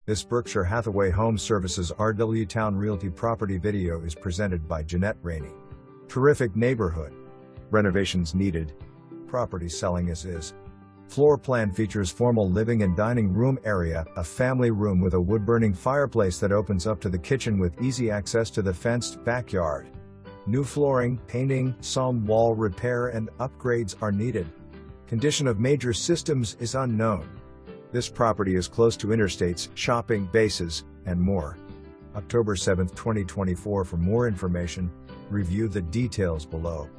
This Berkshire Hathaway Home Services RW Towne Realty property video is presented by Jeannette Rainey. Terrific neighborhood. Renovations needed. Property selling as is. Floor plan features formal living and dining room area, a family room with a wood-burning fireplace that opens up to the kitchen with easy access to the fenced backyard. New flooring, painting, some wall repair and upgrades are needed. Condition of major systems is unknown. This property is close to interstates, shopping, bases, and more. October 7, 2024. For more information, review the details below.